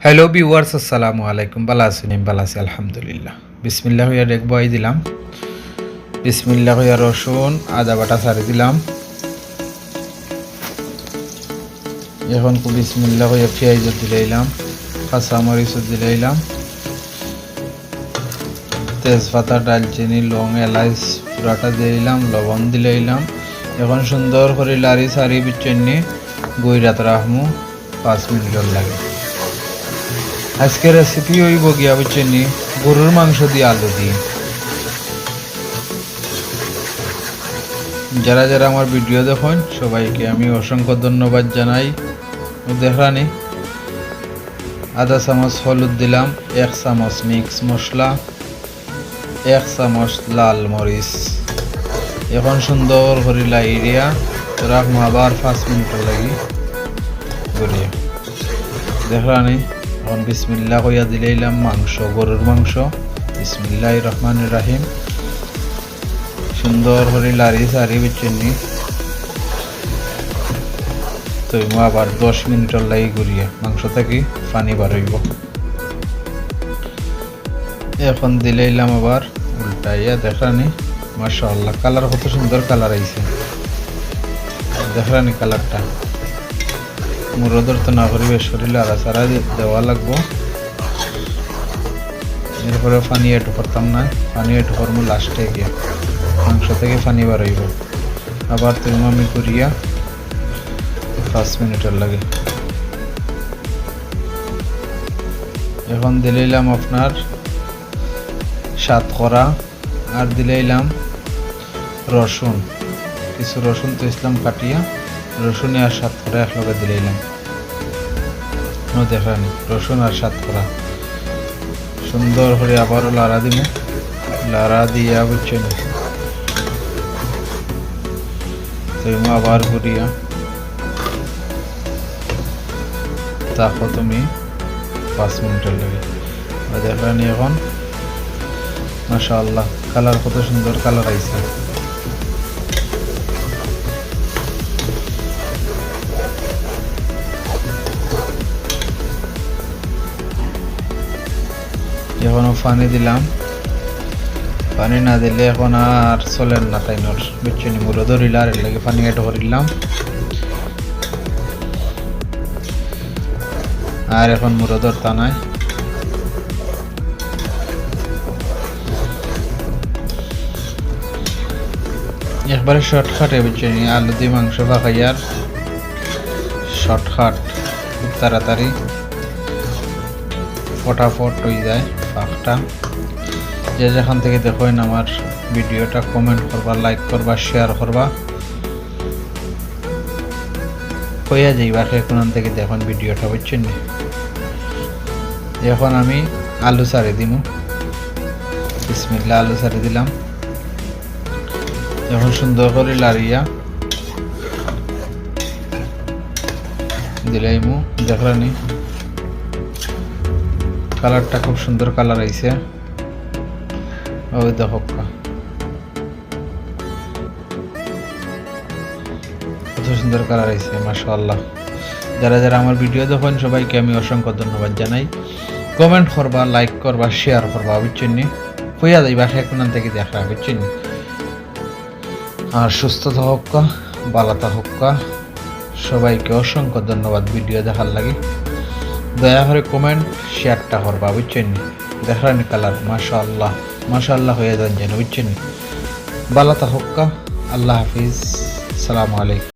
Hello viewers, আসসালামু আলাইকুম। ভালো আছেন? ভালো আছি আলহামদুলিল্লাহ। বিসমিল্লাহ হইয়া দেখবই দিলাম। বিসমিল্লাহ হইয়া রসুন আদা বাটা ছাড়ি দিলাম। এখন বিসমিল্লাহ হইয়া পেঁয়াজ দিলাইলাম, কাঁচামরিচ দিলাইলাম, তেজপাতা, ডালচিনি, লং, এলাচ পুরাটা দিলাম, লবণ দিলাইলাম। এখন সুন্দর করে লাড়ি সারি বিচ্ছিন্নি গইরাত রাখমু 5 মিনিট লাগে। আজকে রেসিপি হইব গিয়া বুঝছেন গরুর মাংস দিয়ে আলু দিয়ে। যারা যারা আমার ভিডিও দেখেন সবাইকে আমি অসংখ্য ধন্যবাদ জানাই। দেখানি আধা চামচ হলুদ দিলাম, 1 চামচ মিক্স মশলা, 1 চামচ লাল মরিচ। এখন সুন্দর করে লাইরিয়া রাখবো আবার 5 মিনিট লাগি গড়িয়া। দেখানি এখন বিসমিল্লাহ হইয়া দিলাইলাম মাংস, গরুর মাংস। বিসমিল্লাহির রহমানির রহিম। সুন্দর করে লাড়ি সারি বিচ্ছিন্নি তো আবার 10 মিনিটের লাগি ঘুরিয়ে মাংস থেকে পানি বাড়াইব। এখন দিলাইলাম আবার উল্টাইয়া। দেখানি মাশাআল্লাহ কালার কত সুন্দর কালার আইছে। দেখানি কালারটা মুরদর তো না করিবে, শরীরে আড়াচাড়া দেওয়া লাগবো। এরপরে পানি এটু করতাম না, পানি এটু করবো লাস্টে গিয়ে, মাংস থেকে পানি বাড়াইব। আবার তুমি আমি করিয়া 5 মিনিটের লাগে। এখন দিলাইলাম আপনার সাতকরা, আর দিলাইলাম রসুন, কিছু রসুন তো ইসলাম কাটিয়া রসুনে আর সাতকরা একলগে দিলাইলাম। দেখানি রসুন আর সাতকরা সুন্দর করে আবারও লাড়া দিব। লাড়া দিয়া বুঝছেন তুমি আবার ঘুরিয়া তারপর তুমি 5 মিনিটের লাগে। দেখানি এখন মাশাআল্লাহ কালার কত সুন্দর কালার আইছে। এখনো পানি দিলাম, পানি না দিলে এখন আর চলেন না তাইনর বুঝছেন। মুড়ো ধরিল আর এর লাগে পানি এড করিলাম। আর এখন মুড়ো ধরতা নাই। একবারে শর্টকাটে বুঝছেন আলু দিয়ে মাংস পাকাইয়ার শর্টকাট, খুব তাড়াতাড়ি ফটাফট হয়ে যায় পাকটা। যে যেখান থেকে দেখেন আমার ভিডিওটা কমেন্ট করবা, লাইক করবা, শেয়ার করবা, কইয়া যাইবা কোন থেকে দেখুন ভিডিওটা বুঝছেন। এখন আমি আলু সারি দিব। বিসমিল্লাহ আলু সারি দিলাম। এখন সুন্দর করে লাড়িয়া দিলাইমু। দেখলানি কালারটা খুব সুন্দর কালার আইছে। ওই দেখো কত সুন্দর কালার আইছে মাশাআল্লাহ। যারা যারা আমার ভিডিও দেখেন সবাইকে আমি অসংখ্য ধন্যবাদ জানাই। কমেন্ট করবা, লাইক করবা, শেয়ার করবা বুঝছেন। হইয়া যাইবা কোন থেকে দেখা বুঝছেন। আর সুস্থতা হোক, বালাতা হোক। সবাইকে অসংখ্য ধন্যবাদ ভিডিও দেখার লাগে। দয়া করে কমেন্ট শেয়ারটা করবা বুঝছেন। দেখার কালার মাশাআল্লাহ মাশাআল্লাহ হয়ে যান যেন বুঝছেন। বালাতা হোক। আল্লাহ হাফিজ, সালামু আলাইকুম।